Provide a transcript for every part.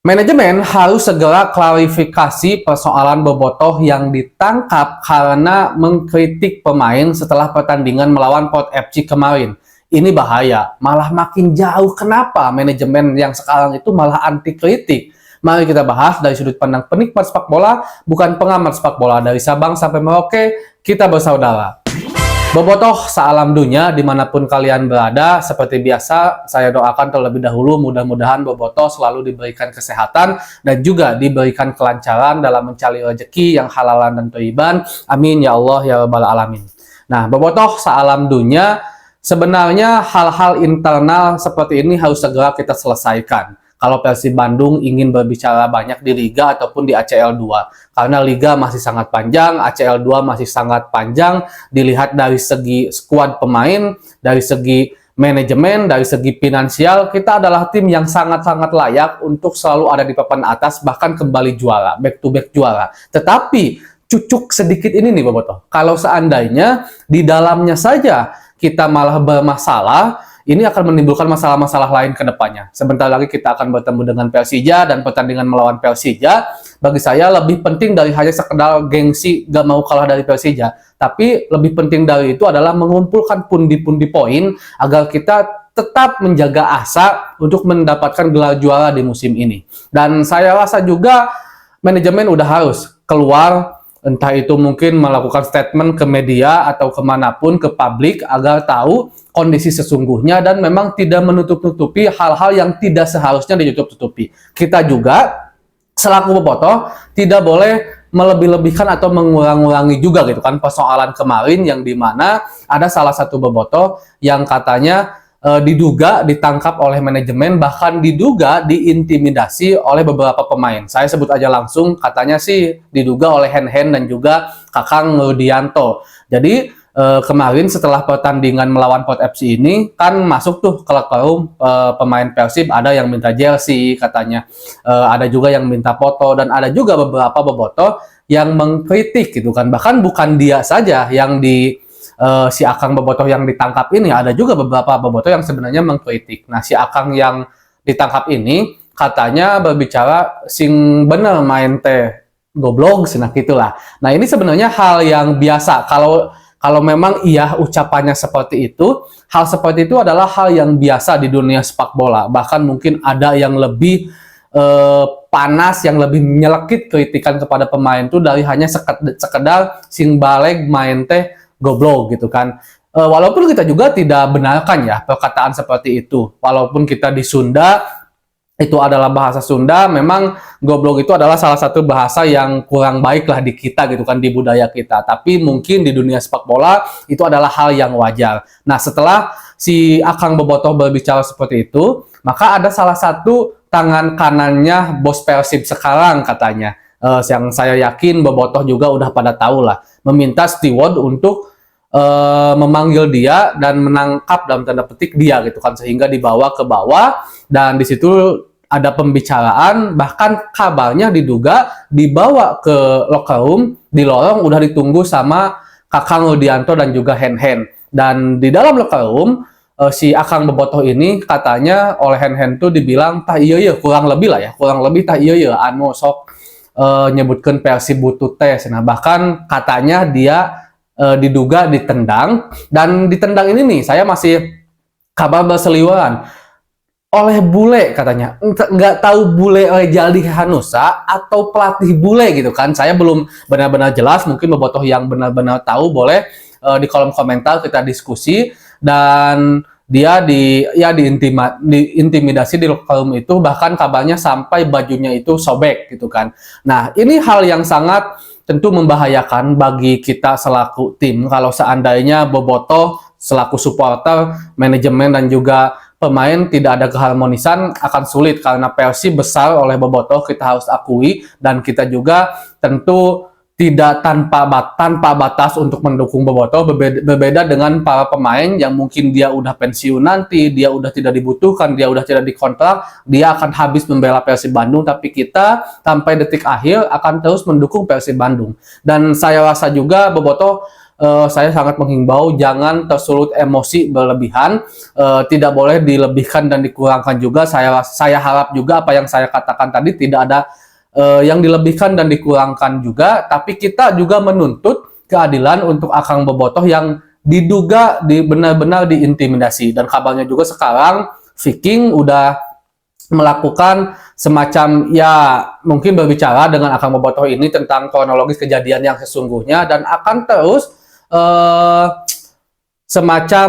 Manajemen harus segera klarifikasi persoalan Bobotoh yang ditangkap karena mengkritik pemain setelah pertandingan melawan Port FC kemarin. Ini bahaya, malah makin jauh. Kenapa manajemen yang sekarang itu malah anti kritik? Mari kita bahas dari sudut pandang penikmat sepak bola, bukan pengamat sepak bola. Dari Sabang sampai Merauke, kita bersaudara. Bobotoh sealam dunia dimanapun kalian berada, seperti biasa saya doakan terlebih dahulu mudah-mudahan Bobotoh selalu diberikan kesehatan dan juga diberikan kelancaran dalam mencari rezeki yang halalan dan thayyiban. Amin ya Allah ya rabbal alamin. Nah, Bobotoh sealam dunia, sebenarnya hal-hal internal seperti ini harus segera kita selesaikan. Kalau Persib Bandung ingin berbicara banyak di Liga ataupun di ACL 2. Karena Liga masih sangat panjang, ACL 2 masih sangat panjang, dilihat dari segi skuad pemain, dari segi manajemen, dari segi finansial, kita adalah tim yang sangat-sangat layak untuk selalu ada di papan atas, bahkan kembali juara, back to back juara. Tetapi, cucuk sedikit ini nih Bobotoh, kalau seandainya di dalamnya saja kita malah bermasalah, ini akan menimbulkan masalah-masalah lain ke depannya. Sebentar lagi kita akan bertemu dengan Persija dan pertandingan melawan Persija. Bagi saya lebih penting dari hanya sekedar gengsi gak mau kalah dari Persija. Tapi lebih penting dari itu adalah mengumpulkan pundi-pundi poin agar kita tetap menjaga asa untuk mendapatkan gelar juara di musim ini. Dan saya rasa juga manajemen udah harus keluar, entah itu mungkin melakukan statement ke media atau kemanapun, ke publik, agar tahu kondisi sesungguhnya dan memang tidak menutup-nutupi hal-hal yang tidak seharusnya ditutup-tutupi. Kita juga selaku Bobotoh tidak boleh melebih-lebihkan atau mengurang-urangi juga gitu kan persoalan kemarin yang dimana ada salah satu Bobotoh yang katanya diduga ditangkap oleh manajemen, bahkan diduga diintimidasi oleh beberapa pemain. Saya sebut aja langsung, katanya sih diduga oleh Hen-Hen dan juga Kakang Rudianto. Jadi kemarin setelah pertandingan melawan Port FC ini kan masuk tuh ke locker room pemain Persib, ada yang minta jersey katanya, ada juga yang minta foto, dan ada juga beberapa Bobotoh yang mengkritik gitu kan. Bahkan bukan dia saja yang si Akang Bobotoh yang ditangkap ini, ada juga beberapa Bobotoh yang sebenarnya mengkritik. Nah, si Akang yang ditangkap ini katanya berbicara sing bener main teh goblok, nah gitulah. Nah, ini sebenarnya hal yang biasa. Kalau memang iya ucapannya seperti itu, hal seperti itu adalah hal yang biasa di dunia sepak bola. Bahkan mungkin ada yang lebih panas, yang lebih nyelekit kritikan kepada pemain itu dari hanya sekedar sing baleg main teh goblok gitu kan. Walaupun kita juga tidak benarkan ya perkataan seperti itu. Walaupun kita di Sunda, itu adalah bahasa Sunda, memang goblok itu adalah salah satu bahasa yang kurang baik lah di kita gitu kan, di budaya kita. Tapi mungkin di dunia sepak bola itu adalah hal yang wajar. Nah, setelah si Akang Bobotoh berbicara seperti itu, maka ada salah satu tangan kanannya bos Persib sekarang katanya, yang saya yakin Bobotoh juga udah pada tahu lah, meminta steward untuk memanggil dia dan menangkap dalam tanda petik dia gitu kan, sehingga dibawa ke bawah, dan di situ ada pembicaraan, bahkan kabarnya diduga dibawa ke locker room, di lorong udah ditunggu sama Kakang Rudianto dan juga Hen-Hen. Dan di dalam locker room si Akang Bobotoh ini katanya oleh Hen-Hen tuh dibilang tah iya kurang lebih lah ya, kurang lebih tah iya anu sok nyebutkan Persib butuh tes. Nah, bahkan katanya dia diduga ditendang, dan ditendang ini nih saya masih kabar berseliweran oleh bule katanya, nggak tahu bule oleh Jaldi Hanusa atau pelatih bule gitu kan. Saya belum benar-benar jelas, mungkin Bobotoh yang benar-benar tahu boleh di kolom komentar kita diskusi. Dan dia diintimidasi di locker room itu, bahkan kabarnya sampai bajunya itu sobek gitu kan. Nah, ini hal yang sangat tentu membahayakan bagi kita selaku tim. Kalau seandainya Bobotoh selaku supporter, manajemen dan juga pemain tidak ada keharmonisan, akan sulit karena Persib besar oleh Bobotoh, kita harus akui, dan kita juga tentu tidak tanpa batas untuk mendukung Bobotoh. Berbeda dengan para pemain yang mungkin dia udah pensiun nanti, dia udah tidak dibutuhkan, dia udah tidak dikontrak, dia akan habis membela Persib Bandung, tapi kita sampai detik akhir akan terus mendukung Persib Bandung. Dan saya rasa juga Bobotoh saya sangat menghimbau jangan tersulut emosi berlebihan, tidak boleh dilebihkan dan dikurangkan juga. Saya harap juga apa yang saya katakan tadi tidak ada yang dilebihkan dan dikurangkan juga, tapi kita juga menuntut keadilan untuk Akang Bobotoh yang diduga benar-benar diintimidasi. Dan kabarnya juga sekarang Viking udah melakukan semacam ya mungkin berbicara dengan Akang Bobotoh ini tentang kronologis kejadian yang sesungguhnya, dan akan terus semacam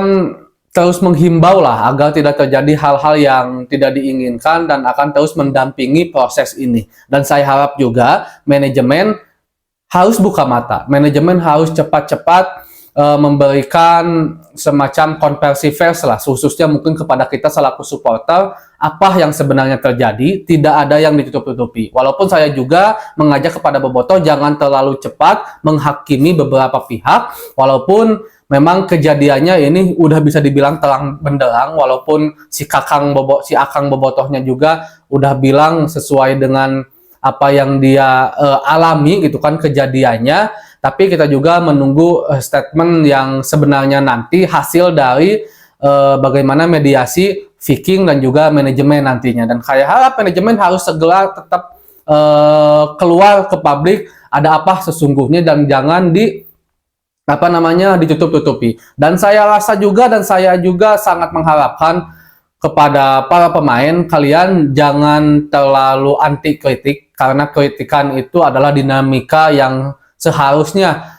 terus menghimbau lah agar tidak terjadi hal-hal yang tidak diinginkan dan akan terus mendampingi proses ini. Dan saya harap juga manajemen harus buka mata, manajemen harus cepat-cepat memberikan semacam konversi pers lah, khususnya mungkin kepada kita selaku supporter, apa yang sebenarnya terjadi, tidak ada yang ditutup-tutupi. Walaupun saya juga mengajak kepada Bobotoh jangan terlalu cepat menghakimi beberapa pihak, walaupun memang kejadiannya ini udah bisa dibilang terang benderang, walaupun si Akang Bobotohnya juga udah bilang sesuai dengan apa yang dia alami gitu kan kejadiannya. Tapi kita juga menunggu statement yang sebenarnya nanti hasil dari bagaimana mediasi Viking dan juga manajemen nantinya. Dan saya harap manajemen harus segera tetap keluar ke publik ada apa sesungguhnya dan jangan ditutup-tutupi. Dan saya rasa juga dan saya juga sangat mengharapkan kepada para pemain, kalian jangan terlalu anti kritik, karena kritikan itu adalah dinamika yang seharusnya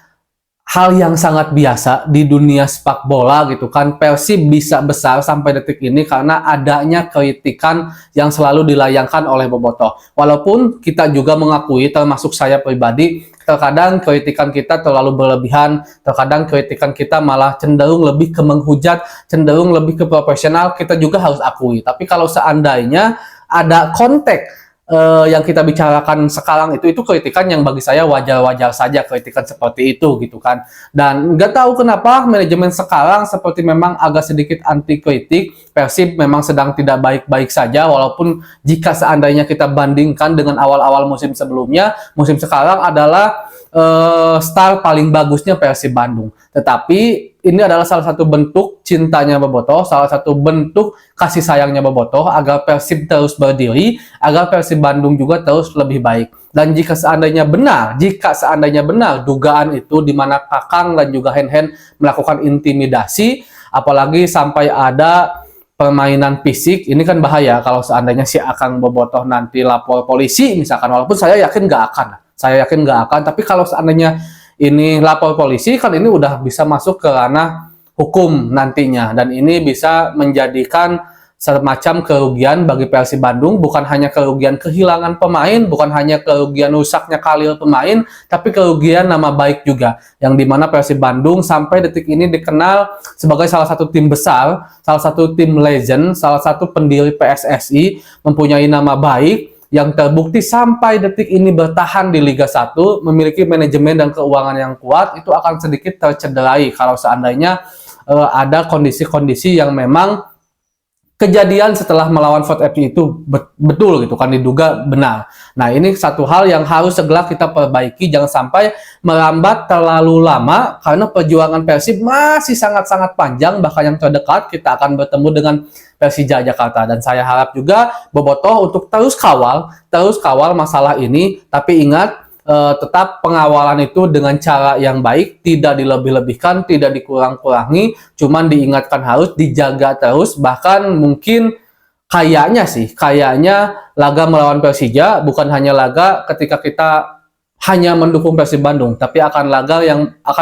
hal yang sangat biasa di dunia sepak bola gitu kan. Persib bisa besar sampai detik ini karena adanya kritikan yang selalu dilayangkan oleh Bobotoh. Walaupun kita juga mengakui, termasuk saya pribadi, terkadang kritikan kita terlalu berlebihan, terkadang kritikan kita malah cenderung lebih ke menghujat, cenderung lebih ke profesional, kita juga harus akui. Tapi kalau seandainya ada konteks yang kita bicarakan sekarang itu kritikan yang bagi saya wajar-wajar saja, kritikan seperti itu gitu kan. Dan nggak tahu kenapa manajemen sekarang seperti memang agak sedikit anti kritik. Persib memang sedang tidak baik-baik saja, walaupun jika seandainya kita bandingkan dengan awal-awal musim sebelumnya, musim sekarang adalah star paling bagusnya Persib Bandung. Tetapi ini adalah salah satu bentuk cintanya Bobotoh, salah satu bentuk kasih sayangnya Bobotoh agar Persib terus berdiri, agar Persib Bandung juga terus lebih baik. Dan jika seandainya benar dugaan itu di mana Kakang dan juga Hen melakukan intimidasi, apalagi sampai ada permainan fisik, ini kan bahaya kalau seandainya si Akang Bobotoh nanti lapor polisi misalkan, walaupun saya yakin nggak akan. Tapi kalau seandainya ini lapor polisi, kan ini udah bisa masuk ke ranah hukum nantinya. Dan ini bisa menjadikan semacam kerugian bagi Persib Bandung, bukan hanya kerugian kehilangan pemain, bukan hanya kerugian rusaknya karir pemain, tapi kerugian nama baik juga. Yang dimana Persib Bandung sampai detik ini dikenal sebagai salah satu tim besar, salah satu tim legend, salah satu pendiri PSSI, mempunyai nama baik, yang terbukti sampai detik ini bertahan di Liga 1, memiliki manajemen dan keuangan yang kuat, itu akan sedikit tercederai kalau seandainya ada kondisi-kondisi yang memang kejadian setelah melawan Fort FC itu betul gitu kan, diduga benar. Nah, ini satu hal yang harus segera kita perbaiki, jangan sampai melambat terlalu lama, karena perjuangan Persib masih sangat-sangat panjang, bahkan yang terdekat kita akan bertemu dengan Persija Jakarta. Dan saya harap juga Bobotoh untuk terus kawal masalah ini, tapi ingat, tetap pengawalan itu dengan cara yang baik, tidak dilebih-lebihkan, tidak dikurang-kurangi, cuman diingatkan harus dijaga terus. Bahkan mungkin kayaknya laga melawan Persija bukan hanya laga ketika kita hanya mendukung Persib Bandung, tapi akan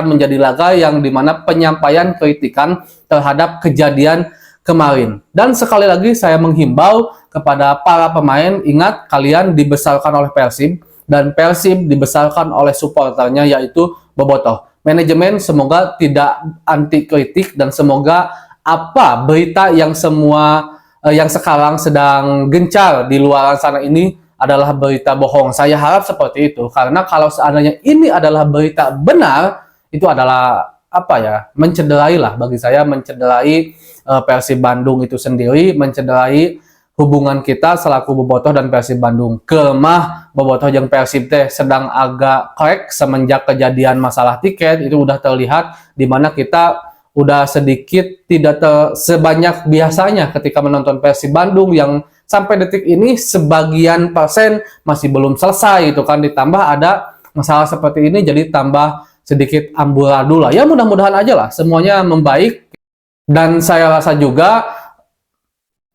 menjadi laga yang dimana penyampaian kritikan terhadap kejadian kemarin. Dan sekali lagi saya menghimbau kepada para pemain, ingat kalian dibesarkan oleh Persib, dan Persib dibesarkan oleh supporternya yaitu Bobotoh. Manajemen semoga tidak anti kritik, dan semoga apa berita yang sekarang sedang gencar di luar sana ini adalah berita bohong. Saya harap seperti itu, karena kalau seandainya ini adalah berita benar, itu adalah mencederai lah, bagi saya mencederai Persib Bandung itu sendiri, mencederai hubungan kita selaku bobotoh dan Persib Bandung. Kemah bobotoh jeung Persib teh sedang agak crack semenjak kejadian masalah tiket. Itu udah terlihat di mana kita udah sedikit tidak sebanyak biasanya ketika menonton Persib Bandung yang sampai detik ini sebagian persen masih belum selesai itu kan, ditambah ada masalah seperti ini jadi tambah sedikit amburadul lah. Ya mudah-mudahan aja lah semuanya membaik, dan saya rasa juga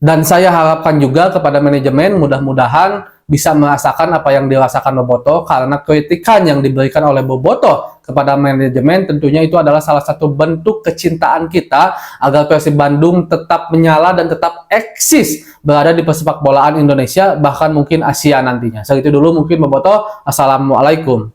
dan saya harapkan juga kepada manajemen mudah-mudahan bisa merasakan apa yang dirasakan Bobotoh, karena kritikan yang diberikan oleh Bobotoh kepada manajemen tentunya itu adalah salah satu bentuk kecintaan kita agar Persib Bandung tetap menyala dan tetap eksis berada di persepak bolaan Indonesia, bahkan mungkin Asia nantinya. Segitu dulu mungkin Bobotoh. Assalamualaikum.